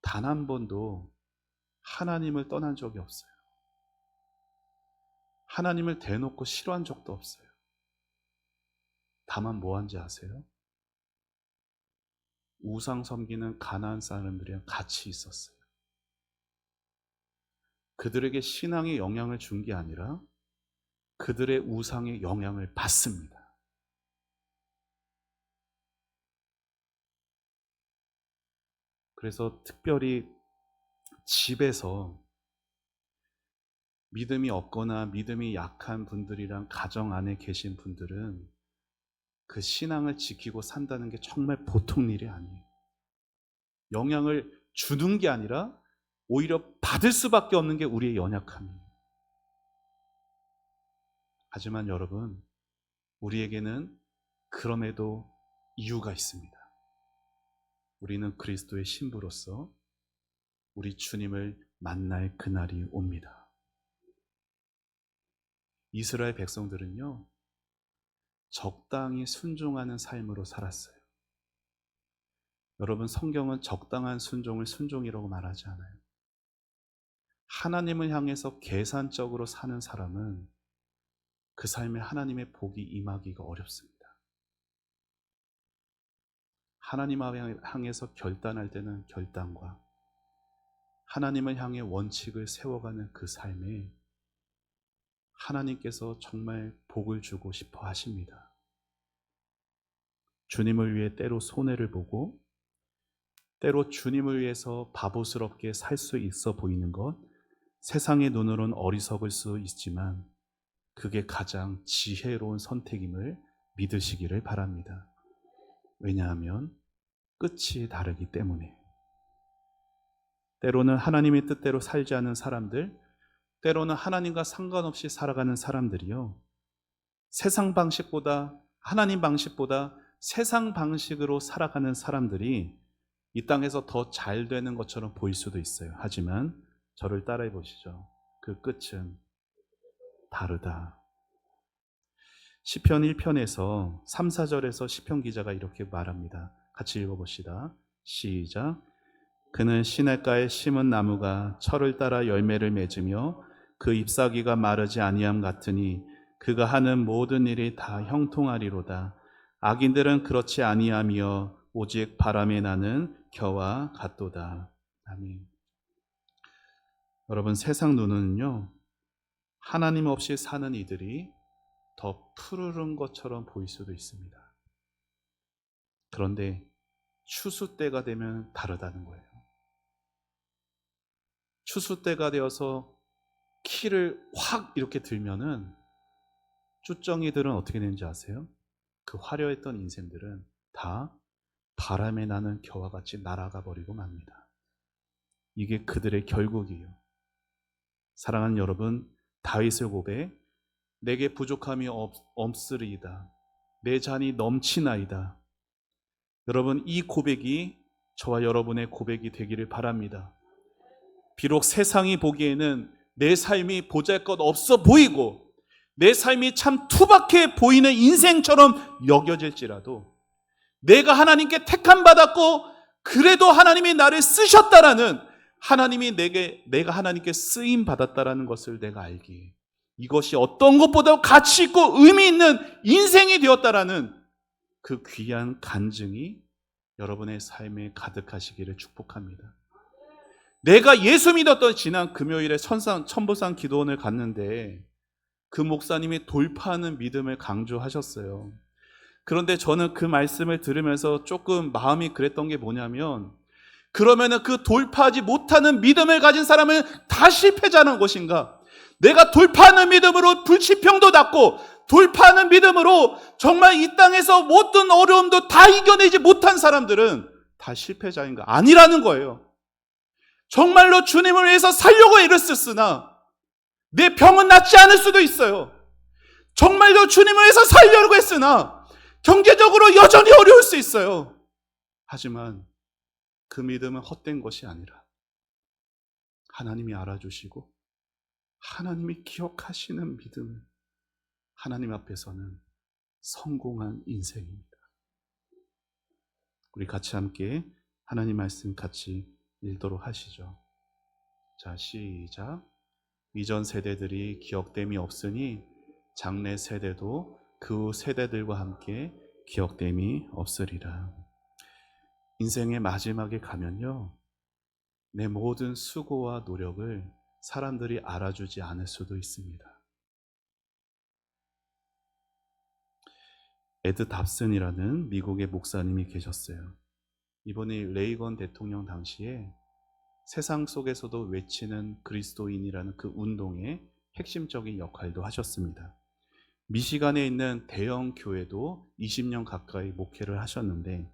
단 한 번도 하나님을 떠난 적이 없어요. 하나님을 대놓고 싫어한 적도 없어요. 다만 뭐 한지 아세요? 우상 섬기는 가나안 사람들이랑 같이 있었어요. 그들에게 신앙의 영향을 준 게 아니라 그들의 우상의 영향을 받습니다. 그래서 특별히 집에서 믿음이 없거나 믿음이 약한 분들이랑 가정 안에 계신 분들은 그 신앙을 지키고 산다는 게 정말 보통 일이 아니에요. 영향을 주는 게 아니라 오히려 받을 수밖에 없는 게 우리의 연약함이에요. 하지만 여러분, 우리에게는 그럼에도 이유가 있습니다. 우리는 그리스도의 신부로서 우리 주님을 만날 그날이 옵니다. 이스라엘 백성들은요, 적당히 순종하는 삶으로 살았어요. 여러분, 성경은 적당한 순종을 순종이라고 말하지 않아요. 하나님을 향해서 계산적으로 사는 사람은 그 삶에 하나님의 복이 임하기가 어렵습니다. 하나님을 향해서 결단할 때는 결단과 하나님을 향해 원칙을 세워가는 그 삶에 하나님께서 정말 복을 주고 싶어 하십니다. 주님을 위해 때로 손해를 보고 때로 주님을 위해서 바보스럽게 살 수 있어 보이는 것, 세상의 눈으로는 어리석을 수 있지만 그게 가장 지혜로운 선택임을 믿으시기를 바랍니다. 왜냐하면 끝이 다르기 때문에. 때로는 하나님의 뜻대로 살지 않은 사람들, 때로는 하나님과 상관없이 살아가는 사람들이요, 세상 방식보다, 하나님 방식보다 세상 방식으로 살아가는 사람들이 이 땅에서 더 잘 되는 것처럼 보일 수도 있어요. 하지만 저를 따라해 보시죠. 그 끝은 다르다. 시편 1편에서 3, 4절에서 시편 기자가 이렇게 말합니다. 같이 읽어봅시다. 시작. 그는 시냇가에 심은 나무가 철을 따라 열매를 맺으며 그 잎사귀가 마르지 아니함 같으니 그가 하는 모든 일이 다 형통하리로다. 악인들은 그렇지 아니하며 오직 바람에 나는 겨와 같도다. 아멘. 여러분, 세상 눈은요, 하나님 없이 사는 이들이 더 푸르른 것처럼 보일 수도 있습니다. 그런데 추수 때가 되면 다르다는 거예요. 추수 때가 되어서 키를 확 이렇게 들면은 쭈쩡이들은 어떻게 되는지 아세요? 그 화려했던 인생들은 다 바람에 나는 겨와 같이 날아가 버리고 맙니다. 이게 그들의 결국이에요. 사랑하는 여러분, 다윗의 고백, 내게 부족함이 없으리이다. 내 잔이 넘치나이다. 여러분, 이 고백이 저와 여러분의 고백이 되기를 바랍니다. 비록 세상이 보기에는 내 삶이 보잘것없어 보이고 내 삶이 참 투박해 보이는 인생처럼 여겨질지라도 내가 하나님께 택함 받았고 그래도 하나님이 나를 쓰셨다라는, 하나님이 내가 하나님께 쓰임 받았다라는 것을 내가 알기에 이것이 어떤 것보다 가치 있고 의미 있는 인생이 되었다라는 그 귀한 간증이 여러분의 삶에 가득하시기를 축복합니다. 내가 예수 믿었던 지난 금요일에 천보산 기도원을 갔는데 그 목사님이 돌파하는 믿음을 강조하셨어요. 그런데 저는 그 말씀을 들으면서 조금 마음이 그랬던 게 뭐냐면, 그러면은 그 돌파하지 못하는 믿음을 가진 사람은 다 실패자는 것인가? 내가 돌파하는 믿음으로 불치병도 낫고 돌파하는 믿음으로 정말 이 땅에서 모든 어려움도 다 이겨내지 못한 사람들은 다 실패자인가? 아니라는 거예요. 정말로 주님을 위해서 살려고 애를 썼으나 내 병은 낫지 않을 수도 있어요. 정말로 주님을 위해서 살려고 했으나 경제적으로 여전히 어려울 수 있어요. 하지만 그 믿음은 헛된 것이 아니라 하나님이 알아주시고 하나님이 기억하시는 믿음은 하나님 앞에서는 성공한 인생입니다. 우리 같이 함께 하나님 말씀 같이 읽도록 하시죠. 자, 시작. 이전 세대들이 기억됨이 없으니 장래 세대도 그 세대들과 함께 기억됨이 없으리라. 인생의 마지막에 가면요, 내 모든 수고와 노력을 사람들이 알아주지 않을 수도 있습니다. 에드 답슨이라는 미국의 목사님이 계셨어요. 이분이 레이건 대통령 당시에 세상 속에서도 외치는 그리스도인이라는 그 운동의 핵심적인 역할도 하셨습니다. 미시간에 있는 대형 교회도 20년 가까이 목회를 하셨는데,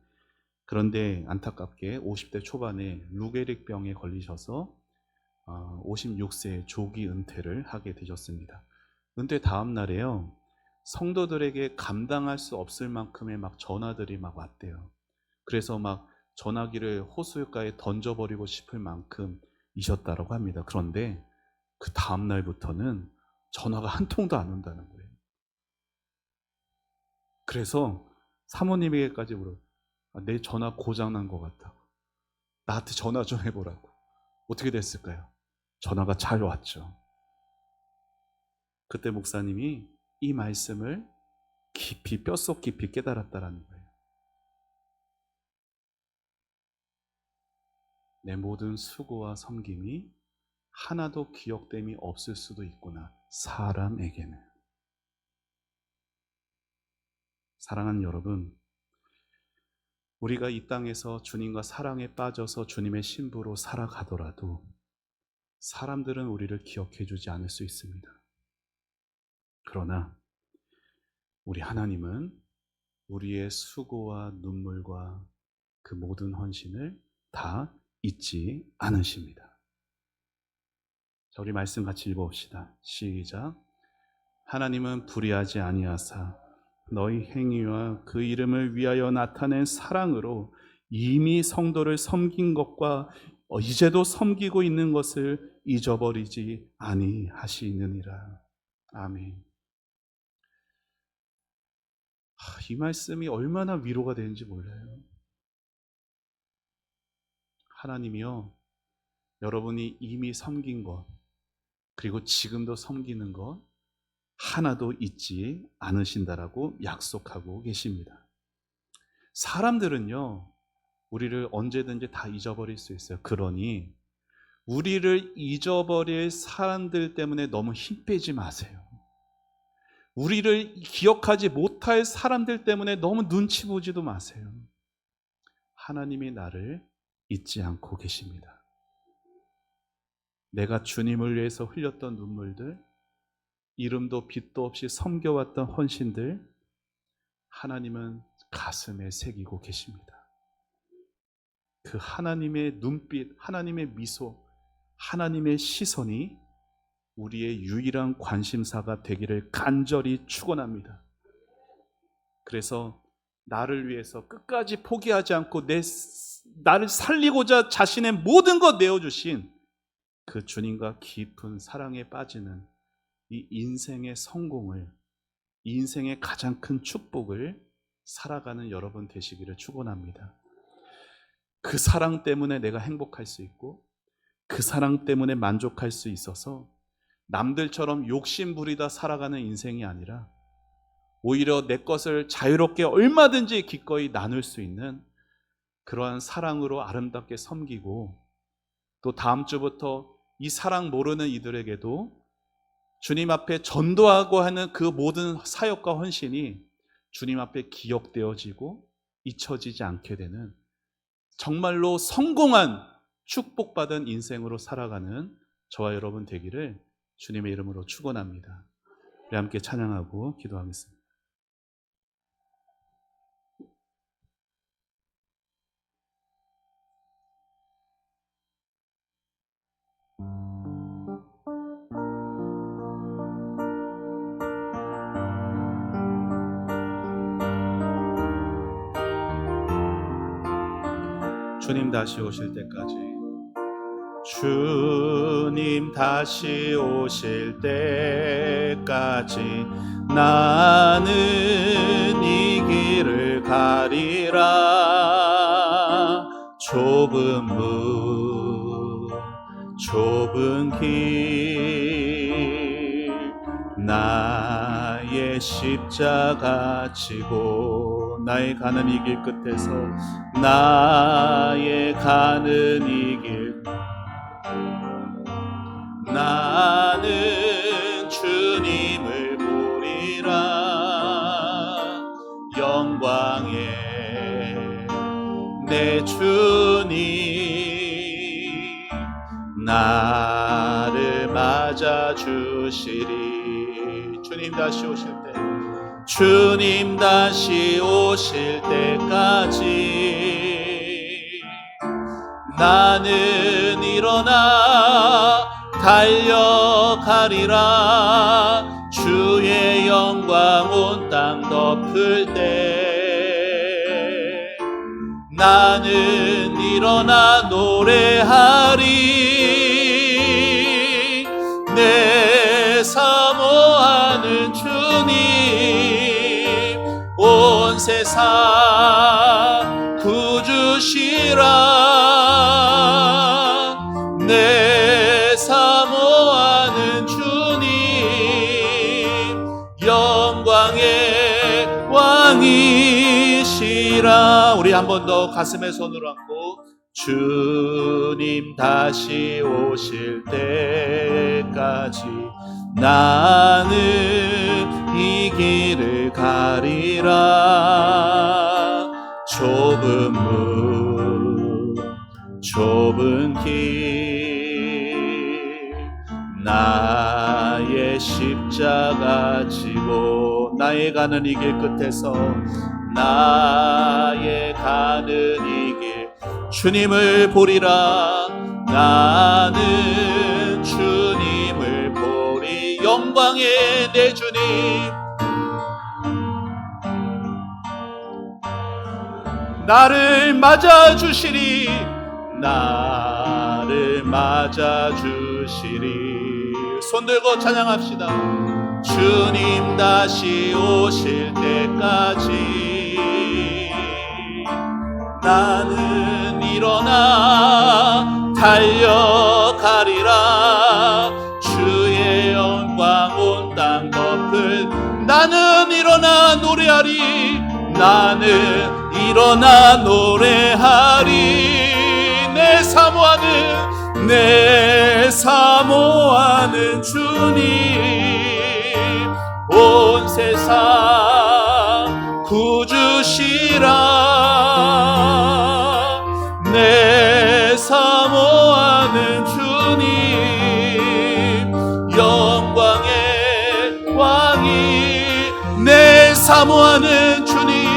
그런데 안타깝게 50대 초반에 루게릭 병에 걸리셔서 56세에 조기 은퇴를 하게 되셨습니다. 은퇴 다음 날에요, 성도들에게 감당할 수 없을 만큼의 막 전화들이 막 왔대요. 그래서 막 전화기를 호수가에 던져버리고 싶을 만큼이셨다고 합니다. 그런데 그 다음 날부터는 전화가 한 통도 안 온다는 거예요. 그래서 사모님에게까지 내 전화 고장난 것 같다고, 나한테 전화 좀 해보라고. 어떻게 됐을까요? 전화가 잘 왔죠. 그때 목사님이 이 말씀을 깊이, 뼛속 깊이 깨달았다라는 거예요. 내 모든 수고와 섬김이 하나도 기억됨이 없을 수도 있구나, 사람에게는. 사랑하는 여러분, 우리가 이 땅에서 주님과 사랑에 빠져서 주님의 신부로 살아가더라도 사람들은 우리를 기억해 주지 않을 수 있습니다. 그러나 우리 하나님은 우리의 수고와 눈물과 그 모든 헌신을 다 잊지 않으십니다. 자, 우리 말씀 같이 읽어봅시다. 시작. 하나님은 불의하지 아니하사 너희 행위와 그 이름을 위하여 나타낸 사랑으로 이미 성도를 섬긴 것과 이제도 섬기고 있는 것을 잊어버리지 아니하시느니라. 아멘. 이 말씀이 얼마나 위로가 되는지 몰라요. 하나님이요, 여러분이 이미 섬긴 것, 그리고 지금도 섬기는 것 하나도 잊지 않으신다라고 약속하고 계십니다. 사람들은요, 우리를 언제든지 다 잊어버릴 수 있어요. 그러니 우리를 잊어버릴 사람들 때문에 너무 힘 빼지 마세요. 우리를 기억하지 못할 사람들 때문에 너무 눈치 보지도 마세요. 하나님이 나를 잊지 않고 계십니다. 내가 주님을 위해서 흘렸던 눈물들, 이름도 빛도 없이 섬겨왔던 헌신들, 하나님은 가슴에 새기고 계십니다. 그 하나님의 눈빛, 하나님의 미소, 하나님의 시선이 우리의 유일한 관심사가 되기를 간절히 축원합니다. 그래서 나를 위해서 끝까지 포기하지 않고 나를 살리고자 자신의 모든 것 내어주신 그 주님과 깊은 사랑에 빠지는 이 인생의 성공을, 이 인생의 가장 큰 축복을 살아가는 여러분 되시기를 축원합니다. 그 사랑 때문에 내가 행복할 수 있고, 그 사랑 때문에 만족할 수 있어서 남들처럼 욕심 부리다 살아가는 인생이 아니라 오히려 내 것을 자유롭게 얼마든지 기꺼이 나눌 수 있는 그러한 사랑으로 아름답게 섬기고, 또 다음 주부터 이 사랑 모르는 이들에게도 주님 앞에 전도하고 하는 그 모든 사역과 헌신이 주님 앞에 기억되어지고 잊혀지지 않게 되는 정말로 성공한 축복받은 인생으로 살아가는 저와 여러분 되기를 주님의 이름으로 축원합니다. 우리 함께 찬양하고 기도하겠습니다. 주님 다시 오실 때까지, 주님 다시 오실 때까지 나는 이 길을 가리라. 좁은 문, 좁은 길, 나의 십자가 지고 나의 가는 이 길 끝에서 나의 가는 이 길 나는 주님을 보리라 영광에 내 주님 나를 맞아주시리 주님 다시 오실 때 주님 다시 오실 때까지 나는 일어나 달려가리라 주의 영광 온 땅 덮을 때 나는 일어나 노래하리 내 사모하는 주님 온 세상 구주시라 내 사모하는 주님 영광의 왕이시라 우리 한 번 더 가슴에 손을 얹고 주님 다시 오실 때까지 나는 이 길을 가리라 좁은 문 좁은 길 나의 십자가 지고 나의 가는 이 길 끝에서 나의 가는 이 길 주님을 보리라 나는 주님을 보리 영광의 내 주님 나를 맞아주시리 나를 맞아주시리 손 들고 찬양합시다 주님 다시 오실 때까지 나는 일어나 달려가리라 주의 영광 온 땅 덮을 나는 일어나 노래하리 나는 일어나 노래하리 내 사모하는 주님 온 세상 구주시라 내 사모하는 주님 영광의 왕이 내 사모하는 주님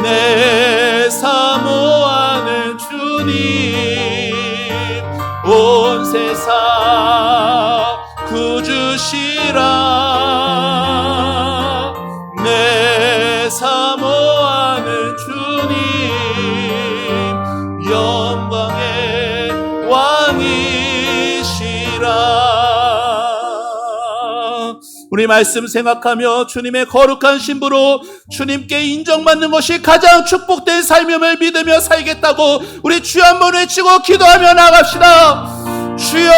내 사모하는 주님 온 세상 구주시라 내 사모하는 주님 영광의 왕이시라 우리 말씀 생각하며 주님의 거룩한 신부로 주님께 인정받는 것이 가장 축복된 삶임을 믿으며 살겠다고 우리 주여 한번 외치고 기도하며 나갑시다. 주여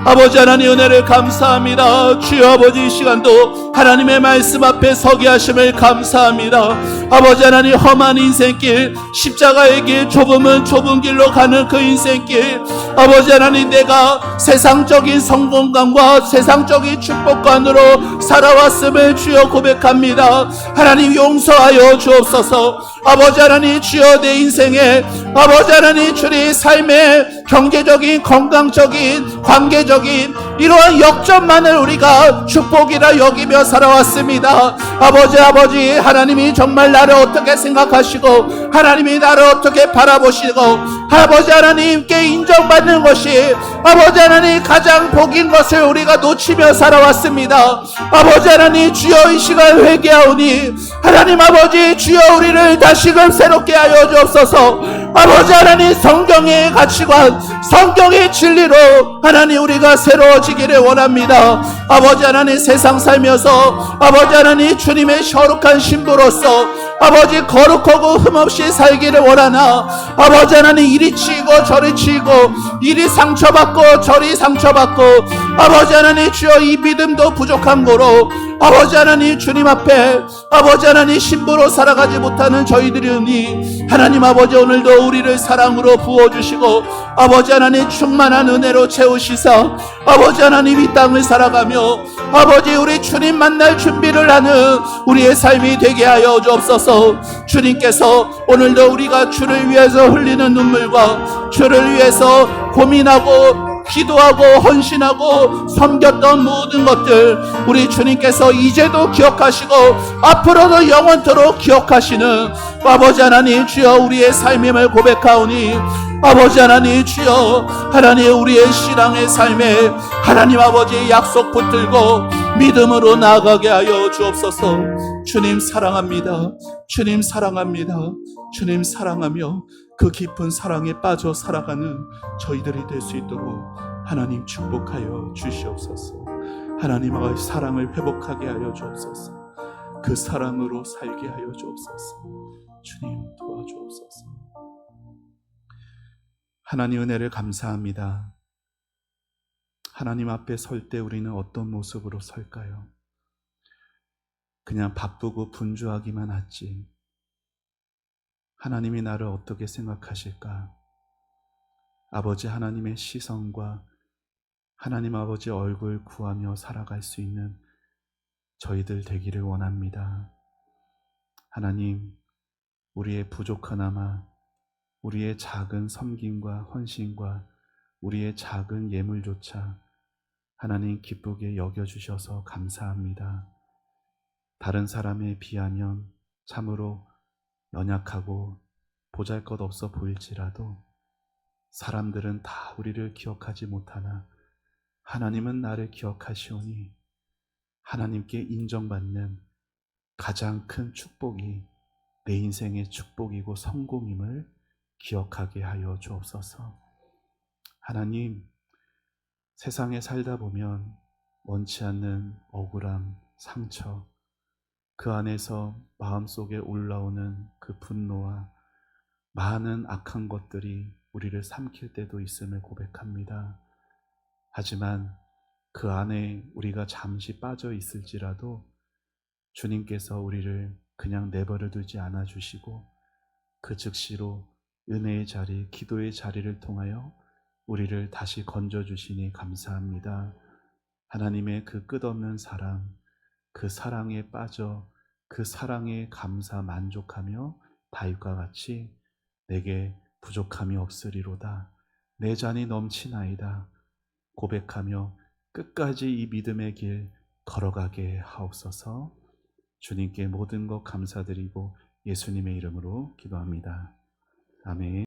아버지 하나님 은혜를 감사합니다. 주여 아버지 이 시간도 하나님의 말씀 앞에 서게 하심을 감사합니다. 아버지 하나님 험한 인생길 십자가의 길 좁으면 좁은 길로 가는 그 인생길 아버지 하나님 내가 세상적인 성공감과 세상적인 축복관으로 살아왔음을 주여 고백합니다. 하나님 용서하여 주옵소서. 아버지 하나님 주여 내 인생에 아버지 하나님 주의 삶의 경제적인 건강적인 관계적인 이러한 역점만을 우리가 축복이라 여기며 살아왔습니다. 아버지 하나님이 정말 나를 어떻게 생각하시고 하나님이 나를 어떻게 바라보시고 아버지 하나님께 인정받는 것이 아버지 하나님 가장 복인 것을 우리가 놓치며 살아왔습니다. 아버지 하나님 주여 이 시간 회개하오니 하나님 아버지 주여 우리를 다시금 새롭게 하여 주옵소서. 아버지 하나님 성경의 가치관 성경의 진리로 하나님 우리가 새로워지기를 원합니다. 아버지 하나님 세상 살면서 아버지 하나님 주님의 거룩한 신부로서 아버지 거룩하고 흠없이 살기를 원하나 아버지 하나님 이리 치고 저리 치고 이리 상처받고 저리 상처받고 아버지 하나님 주여 이 믿음도 부족한 거로 아버지 하나님 주님 앞에 아버지 하나님 신부로 살아가지 못하는 저희들이니 하나님 아버지 오늘도 우리를 사랑으로 부어주시고 아버지 하나님 충만한 은혜로 채우시사 아버지 하나님 이 땅을 살아가며 아버지 우리 주님 만날 준비를 하는 우리의 삶이 되게 하여 주옵소서. 주님께서 오늘도 우리가 주를 위해서 흘리는 눈물과 주를 위해서 고민하고 기도하고 헌신하고 섬겼던 모든 것들 우리 주님께서 이제도 기억하시고 앞으로도 영원토록 기억하시는 아버지 하나님 주여 우리의 삶임을 고백하오니 아버지 하나님 주여 하나님 우리의 신앙의 삶에 하나님 아버지의 약속 붙들고 믿음으로 나아가게 하여 주옵소서. 주님 사랑합니다. 주님 사랑합니다. 주님 사랑하며 그 깊은 사랑에 빠져 살아가는 저희들이 될 수 있도록 하나님 축복하여 주시옵소서. 하나님 아버지 사랑을 회복하게 하여 주옵소서. 그 사랑으로 살게 하여 주옵소서. 주님 도와주옵소서. 하나님 은혜를 감사합니다. 하나님 앞에 설 때 우리는 어떤 모습으로 설까요? 그냥 바쁘고 분주하기만 하지 하나님이 나를 어떻게 생각하실까? 아버지 하나님의 시선과 하나님 아버지 얼굴 구하며 살아갈 수 있는 저희들 되기를 원합니다. 하나님, 우리의 부족하나마 우리의 작은 섬김과 헌신과 우리의 작은 예물조차 하나님 기쁘게 여겨주셔서 감사합니다. 다른 사람에 비하면 참으로 연약하고 보잘것없어 보일지라도 사람들은 다 우리를 기억하지 못하나 하나님은 나를 기억하시오니 하나님께 인정받는 가장 큰 축복이 내 인생의 축복이고 성공임을 기억하게 하여 주옵소서. 하나님, 세상에 살다 보면 원치 않는 억울함, 상처, 그 안에서 마음속에 올라오는 그 분노와 많은 악한 것들이 우리를 삼킬 때도 있음을 고백합니다. 하지만 그 안에 우리가 잠시 빠져 있을지라도 주님께서 우리를 그냥 내버려 두지 않아 주시고 그 즉시로 은혜의 자리, 기도의 자리를 통하여 우리를 다시 건져주시니 감사합니다. 하나님의 그 끝없는 사랑, 그 사랑에 빠져 그 사랑에 감사 만족하며 다윗과 같이 내게 부족함이 없으리로다, 내 잔이 넘치나이다 고백하며 끝까지 이 믿음의 길 걸어가게 하옵소서. 주님께 모든 것 감사드리고 예수님의 이름으로 기도합니다. 아멘.